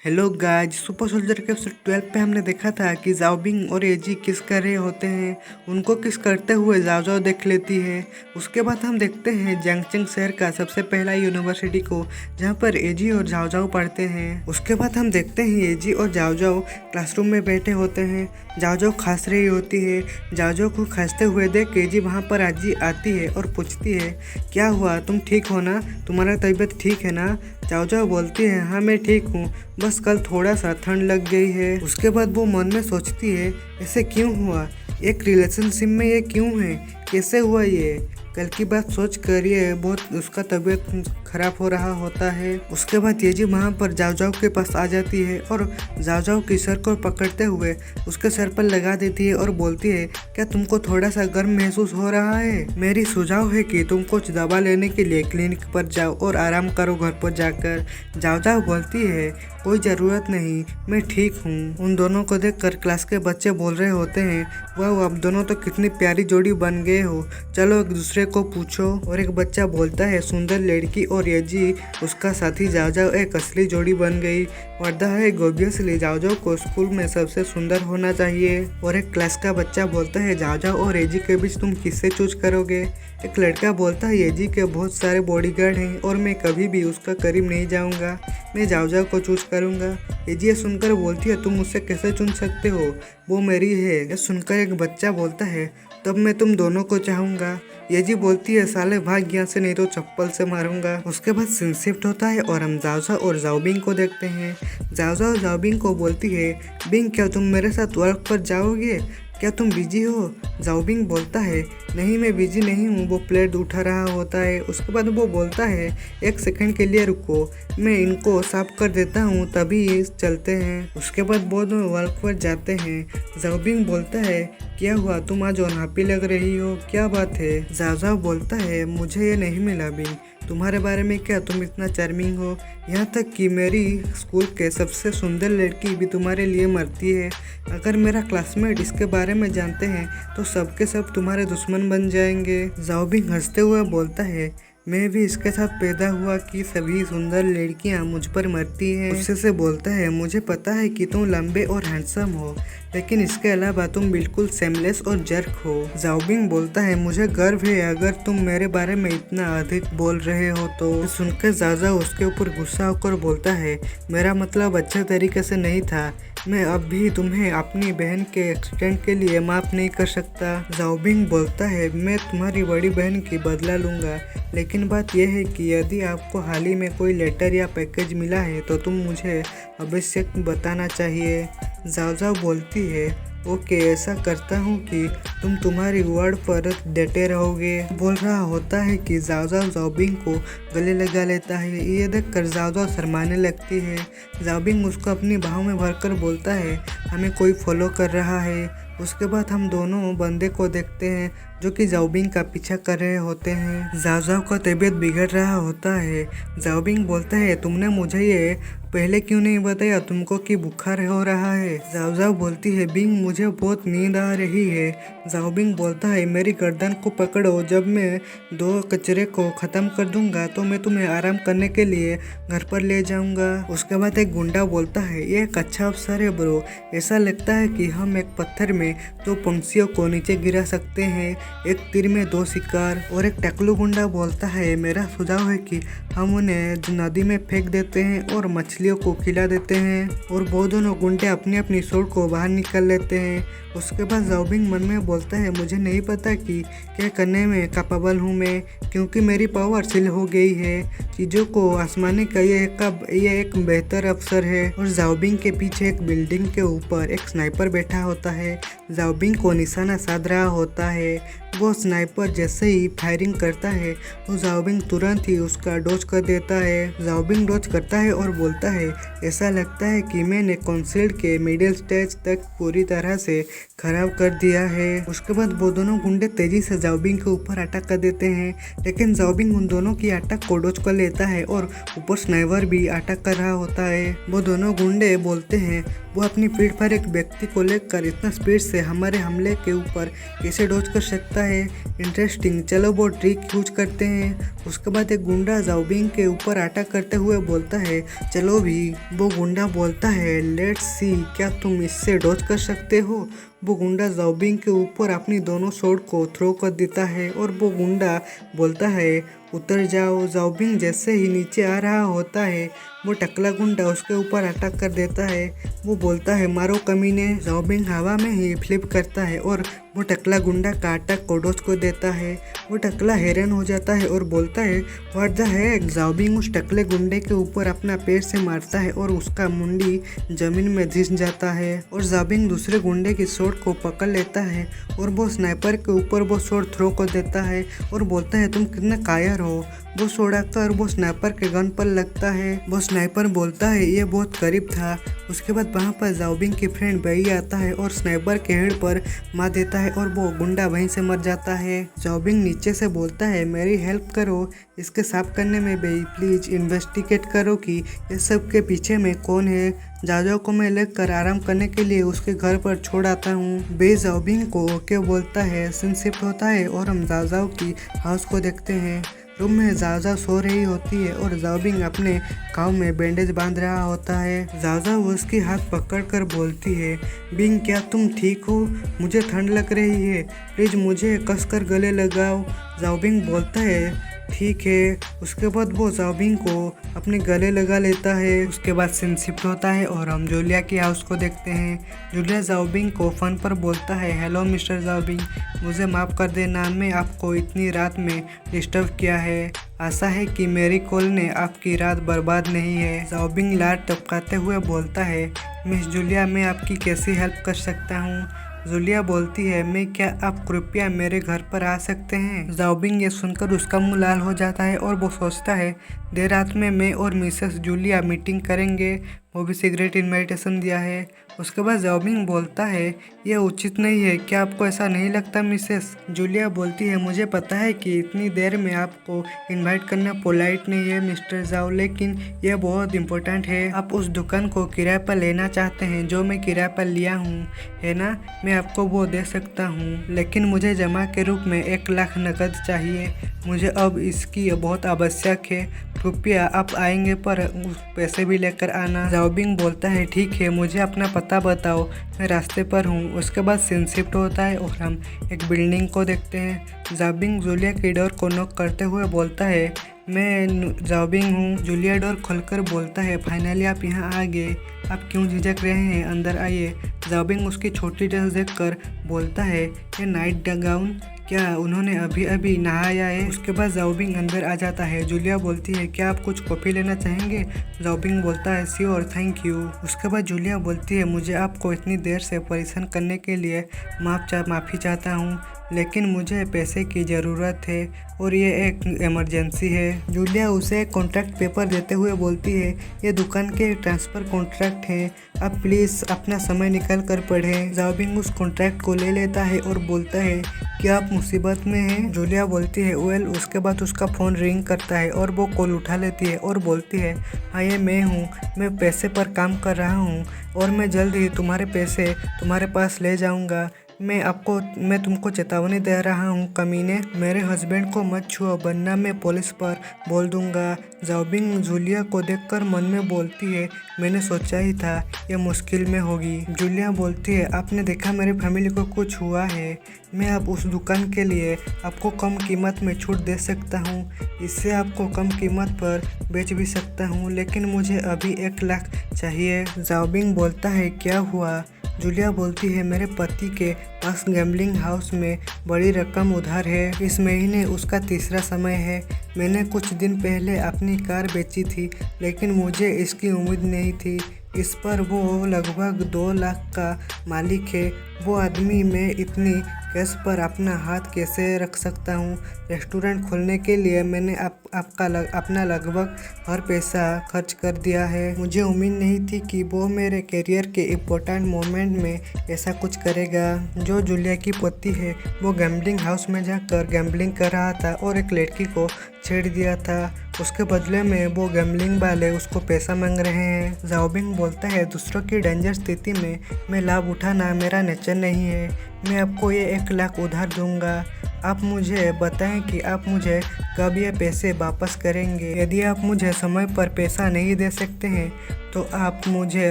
Hello guys, super soldier के episode 12 पे हमने देखा था कि जाओबिंग और एजी किस कर रहे होते हैं। उनको किस करते हुए जाओ जाओ देख लेती है। उसके बाद हम देखते हैं जंगचंग शहर का सबसे पहला यूनिवर्सिटी को, जहाँ पर एजी और जाओ जाओ पढ़ते हैं। उसके बाद हम देखते हैं एजी और जाओ जाओ क्लासरूम में बैठे होते हैं। जाओ जाओ खांस रही होती है। जाओ जाओ को खांसते हुए देख एजी वहाँ पर आती है और पूछती है, क्या हुआ, तुम ठीक हो ना, तुम्हारा तबीयत ठीक है ना। जाओ जाओ बोलती है, हाँ मैं ठीक हूँ, बस कल थोड़ा सा ठंड लग गई है। उसके बाद वो मन में सोचती है, ऐसे क्यों हुआ, एक रिलेशनशिप में ये क्यों है, कैसे हुआ ये। कल की बात सोच कर ये बहुत उसका तबीयत खराब हो रहा होता है। उसके बाद ये जी वहाँ पर जाओ जाओ के पास आ जाती है और जाओ जाओ के सर को पकड़ते हुए उसके सर पर लगा देती है और बोलती है, क्या तुमको थोड़ा सा गर्म महसूस हो रहा है। मेरी सुझाव है कि तुम कुछ दवा लेने के लिए क्लिनिक पर जाओ और आराम करो घर पर जाकर। जाओ जाओ बोलती है, कोई ज़रूरत नहीं, मैं ठीक हूँ। उन दोनों को देखकर क्लास के बच्चे बोल रहे होते हैं, वाह अब दोनों तो कितनी प्यारी जोड़ी बन गए हो, चलो एक दूसरे को पूछो। और एक बच्चा बोलता है, सुंदर लड़की और यजी उसका साथी जाओ जाओ एक असली जोड़ी बन गई। वर्दा है ऑब्वियसली जाओ जाओ को स्कूल में सबसे सुंदर होना चाहिए। और एक क्लास का बच्चा बोलता है, जाओ जाओ और एजी के बीच तुम किससे चूज करोगे। एक लड़का बोलता है, एजी के बहुत सारे बॉडीगार्ड हैं और मैं कभी भी उसका करीब नहीं जाऊंगा, मैं जाओ जाओ को चूज करूंगा। एजी ये सुनकर बोलती है, तुम मुझसे कैसे चुन सकते हो, वो मेरी है। ये सुनकर एक बच्चा बोलता है, तब मैं तुम दोनों को चाहूंगा। एजी बोलती है, साले भाग यहाँ से नहीं तो चप्पल से मारूंगा। उसके बाद सीन शिफ्ट होता है और हम जाओ और जाओबिंग को देखते हैं। जाओ जाओबिंग को बोलती है, बिंग क्या तुम मेरे साथ वर्क पर जाओगे, क्या तुम बिजी हो। जाओबिंग बोलता है, नहीं मैं बिजी नहीं हूँ, वो प्लेट उठा रहा होता है। उसके बाद वो बोलता है, एक सेकंड के लिए रुको, मैं इनको साफ कर देता हूँ तभी ये चलते हैं। उसके बाद वो दोनों वर्क पर जाते हैं। जाओबिंग बोलता है, क्या हुआ, तुम आज अनहैप्पी लग रही हो, क्या बात है। जाओ बोलता है, मुझे ये नहीं मिला बिंग, तुम्हारे बारे में क्या, तुम इतना चार्मिंग हो, यहाँ तक कि मेरी स्कूल के सबसे सुंदर लड़की भी तुम्हारे लिए मरती है। अगर मेरा क्लासमेट इसके बारे में जानते हैं तो सबके सब तुम्हारे दुश्मन बन जाएंगे। जाओबिंग हंसते हुए बोलता है, मैं भी इसके साथ पैदा हुआ कि सभी सुंदर लड़कियां मुझ पर मरती हैं। उससे से बोलता है, मुझे पता है कि तुम लंबे और हैंडसम हो, लेकिन इसके अलावा तुम बिल्कुल सेमलेस और जर्क हो। जाओबिंग बोलता है, मुझे गर्व है अगर तुम मेरे बारे में इतना अधिक बोल रहे हो तो। सुनकर जाओ उसके ऊपर गुस्सा होकर बोलता है, मेरा मतलब अच्छे तरीके से नहीं था, मैं अब भी तुम्हें अपनी बहन के एक्सीडेंट के लिए माफ नहीं कर सकता। जाओबिंग बोलता है, मैं तुम्हारी बड़ी बहन की बदला लूँगा, लेकिन बात यह है कि यदि आपको हाल ही में कोई लेटर या पैकेज मिला है तो तुम मुझे अवश्य बताना चाहिए। जाओ बोलती है, ओके ऐसा करता हूँ कि तुम तुम्हारी वर्ड पर डटे रहोगे। बोल रहा होता है कि जाओ जाओबिंग को गले लगा लेता है। ये देखकर जाओ शर्माने लगती है। जाओबिंग उसको अपनी बाहों में भरकर बोलता है, हमें कोई फॉलो कर रहा है। उसके बाद हम दोनों बंदे को देखते हैं जो कि जाओबिंग का पीछा कर रहे होते हैं। जाओ का तबीयत बिगड़ रहा होता है। जाओबिंग बोलता है, तुमने मुझे ये पहले क्यों नहीं बताया तुमको कि बुखार हो रहा है। जाओ बोलती है, बिंग मुझे बहुत नींद आ रही है। जाओबिंग बोलता है, मेरी गर्दन को पकड़ो, जब मैं दो कचरे को ख़त्म कर दूंगा तो मैं तुम्हें आराम करने के लिए घर पर ले जाऊंगा। उसके बाद एक गुंडा बोलता है, ये एक अच्छा अवसर है ब्रो, ऐसा लगता है कि हम एक पत्थर में दो पंछियों को नीचे गिरा सकते हैं, एक तीर में दो शिकार। और एक टकलू गुंडा बोलता है, मेरा सुझाव है कि हम उन्हें नदी में फेंक देते हैं और मछलियों को खिला देते हैं। और वो दोनों गुंडे अपनी अपनी सूट को बाहर निकल लेते हैं। उसके बाद जाओबिंग मन में बोलता है, मुझे नहीं पता कि क्या करने में कैपेबल हूँ मैं, क्योंकि मेरी पावर सिल हो गई है। चीज़ों को आजमाने का ये एक बेहतर अवसर है। और जाओबिंग के पीछे एक बिल्डिंग के ऊपर एक स्नाइपर बैठा होता है। जाओबिंग को निशाना साध रहा होता है। वो स्नाइपर जैसे ही फायरिंग करता है तो जाओबिंग तुरंत ही उसका डॉज कर देता है। जाओबिंग डॉज करता है और बोलता है, ऐसा लगता है कि मैंने कॉन्सिल्ड के मिडिल स्टेज तक पूरी तरह से खराब कर दिया है। उसके बाद वो दोनों गुंडे तेजी से जाओबिंग के ऊपर अटैक कर देते हैं, लेकिन जाओबिंग उन दोनों की अटैक को डॉज कर लेता है और ऊपर स्नाइपर भी अटैक कर रहा होता है। वो दोनों गुंडे बोलते हैं, वो अपनी पीठ पर एक व्यक्ति को लेकर इतना स्पीड से हमारे हमले के ऊपर कैसे डॉज कर सकता है। इंटरेस्टिंग, चलो वो ट्रिक यूज करते हैं। उसके बाद एक गुंडा जाओबिंग के ऊपर अटैक करते हुए बोलता है चलो भी। वो गुंडा बोलता है लेट्स सी, क्या तुम इससे डॉज कर सकते हो। वो गुंडा जाओबिंग के ऊपर अपनी दोनों स्वॉर्ड को थ्रो कर देता है और वो गुंडा बोलता है उतर जाओ। जाओबिंग जैसे ही नीचे आ रहा होता है वो टकला गुंडा उसके ऊपर अटैक कर देता है। वो बोलता है मारो कमीने। जाओबिंग हवा में ही फ्लिप करता है और वो टकला गुंडा का अटैक कोडोस को देता है। वो टकला हैरान हो जाता है और बोलता है व्हाट द हेक। जाओबिंग उस टकले गुंडे के ऊपर अपना पैर से मारता है और उसका मुंडी जमीन में घिस जाता है। और जाओबिंग दूसरे गुंडे की स्वॉर्ड को पकड़ लेता है और वो स्नाइपर के ऊपर वो स्वॉर्ड थ्रो कर देता है और बोलता है तुम कितना कायर हो। वो स्वॉर्ड आकर वो स्नाइपर के गन पर लगता है। वो स्नाइपर बोलता है ये बहुत करीब था। उसके बाद वहाँ पर जाओबिंग की फ्रेंड बेई आता है और स्नाइपर के हेड पर मार देता है और वो गुंडा वहीं से मर जाता है। जाओबिंग नीचे से बोलता है मेरी हेल्प करो इसके साफ करने में बेई, प्लीज इन्वेस्टिगेट करो कि इस सब के पीछे में कौन है। जाओजाओ को मैं लेकर आराम करने के लिए उसके घर पर छोड़ आता हूँ। बे जाओबिंग को ओके बोलता है, सीन शिफ्ट होता है और हम जाओजाओ की हाउस को देखते हैं। रूम में जाओजाओ सो रही होती है और जाओबिंग अपने गाँव में बैंडेज बांध रहा होता है। जाओजाओ उसकी हाथ पकड़कर बोलती है बिंग क्या तुम ठीक हो, मुझे ठंड लग रही है, प्लीज मुझे कसकर गले लगाओ। जाओबिंग बोलता है ठीक है। उसके बाद वो जाओबिंग को अपने गले लगा लेता है। उसके बाद सीन शिफ्ट होता है और हम जूलिया की हाउस को देखते हैं। जूलिया जाओबिंग को फोन पर बोलता है हेलो मिस्टर जाओबिंग, मुझे माफ़ कर देना, मैं आपको इतनी रात में डिस्टर्ब किया है। आशा है कि मेरी कॉल ने आपकी रात बर्बाद नहीं है। जाओबिंग लाड टपकाते हुए बोलता है मिस जूलिया मैं आपकी कैसी हेल्प कर सकता हूँ। जूलिया बोलती है मैं क्या आप कृपया मेरे घर पर आ सकते हैं। जाओबिंग ये सुनकर उसका मुंह लाल हो जाता है और वो सोचता है देर रात में मैं और मिसेस जूलिया मीटिंग करेंगे, वो भी सीक्रेट इनविटेशन दिया है। उसके बाद जाओबिंग बोलता है यह उचित नहीं है, क्या आपको ऐसा नहीं लगता मिसेस। जूलिया बोलती है मुझे पता है कि इतनी देर में आपको इनवाइट करना पोलाइट नहीं है मिस्टर जाओ, लेकिन यह बहुत इम्पोर्टेंट है। आप उस दुकान को किराए पर लेना चाहते हैं जो मैं किराए पर लिया हूँ, है ना। मैं आपको वो दे सकता हूँ, लेकिन मुझे जमा के रूप में 1 लाख नकद चाहिए। मुझे अब इसकी बहुत आवश्यक है, कृपया आप आएंगे पर उस पैसे भी लेकर आना। जाओबिंग बोलता है ठीक है, मुझे अपना पता बताओ, मैं रास्ते पर हूँ। उसके बाद सीन शिफ्ट होता है और हम एक बिल्डिंग को देखते हैं। जाओबिंग जूलिया की डोर को नॉक करते हुए बोलता है मैं जाओबिंग हूँ। जूलिया डोर खोलकर बोलता है फाइनली आप यहाँ आ गए, आप क्यों झिझक रहे हैं, अंदर आइए। जाओबिंग उसकी छोटी ड्रेस देखकर बोलता है ये नाइट गाउन, क्या उन्होंने अभी अभी नहाया है। उसके बाद जाओबिंग अंदर आ जाता है। जूलिया बोलती है क्या आप कुछ कॉफ़ी लेना चाहेंगे। जाओबिंग बोलता है श्योर थैंक यू। उसके बाद जूलिया बोलती है मुझे आपको इतनी देर से परेशान करने के लिए माफ़ी चाहता हूँ, लेकिन मुझे पैसे की ज़रूरत है और ये एक इमरजेंसी है। जूलिया उसे एक कॉन्ट्रैक्ट पेपर देते हुए बोलती है ये दुकान के ट्रांसफ़र कॉन्ट्रैक्ट है, आप प्लीज़ अपना समय निकाल कर पढ़ें। जाओबिंग उस कॉन्ट्रैक्ट को ले लेता है और बोलता है क्या आप मुसीबत में हैं। जूलिया बोलती है वेल। उसके बाद उसका फ़ोन रिंग करता है और वो कॉल उठा लेती है और बोलती है हाँ ये मैं हूँ, मैं पैसे पर काम कर रहा हूँ और मैं जल्द ही तुम्हारे पैसे तुम्हारे पास ले जाऊँगा। मैं तुमको चेतावनी दे रहा हूँ कमीने, मेरे हस्बैंड को मत छुओ वरना मैं पुलिस पर बोल दूंगा। जाओबिंग जूलिया को देखकर मन में बोलती है मैंने सोचा ही था ये मुश्किल में होगी। जूलिया बोलती है आपने देखा मेरी फैमिली को कुछ हुआ है, मैं अब उस दुकान के लिए आपको कम कीमत में छूट दे सकता हूँ, इससे आपको कम कीमत पर बेच भी सकता हूँ, लेकिन मुझे अभी 1 लाख चाहिए। जाओबिंग बोलता है क्या हुआ। जूलिया बोलती है मेरे पति के पास गैम्बलिंग हाउस में बड़ी रकम उधार है, इस महीने उसका तीसरा समय है। मैंने कुछ दिन पहले अपनी कार बेची थी, लेकिन मुझे इसकी उम्मीद नहीं थी। इस पर वो लगभग 2 लाख का मालिक है वो आदमी मैं इतनी कैश पर अपना हाथ कैसे रख सकता हूँ। रेस्टोरेंट खोलने के लिए मैंने अपना लगभग हर पैसा खर्च कर दिया है। मुझे उम्मीद नहीं थी कि वो मेरे करियर के इम्पोर्टेंट मोमेंट में ऐसा कुछ करेगा। जो जूलिया की पति है वो गैम्बलिंग हाउस में जाकर गैम्बलिंग कर रहा था और एक लड़की को छेड़ दिया था। उसके बदले में वो गैम्बलिंग वाले उसको पैसा मांग रहे हैं। जाओबिंग बोलता है दूसरों की डेंजर स्थिति में मैं लाभ उठाना मेरा नेचर नहीं है। मैं आपको ये 1 लाख उधार दूंगा। आप मुझे बताएं कि आप मुझे कब ये पैसे वापस करेंगे। यदि आप मुझे समय पर पैसा नहीं दे सकते हैं तो आप मुझे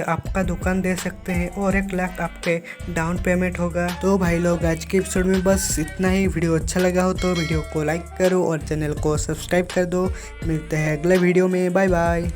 आपका दुकान दे सकते हैं और 1 लाख आपके डाउन पेमेंट होगा। तो भाई लोग आज के एपिसोड में बस इतना ही। वीडियो अच्छा लगा हो तो वीडियो को लाइक करो और चैनल को सब्सक्राइब कर दो। मिलते हैं अगले वीडियो में। Bye bye.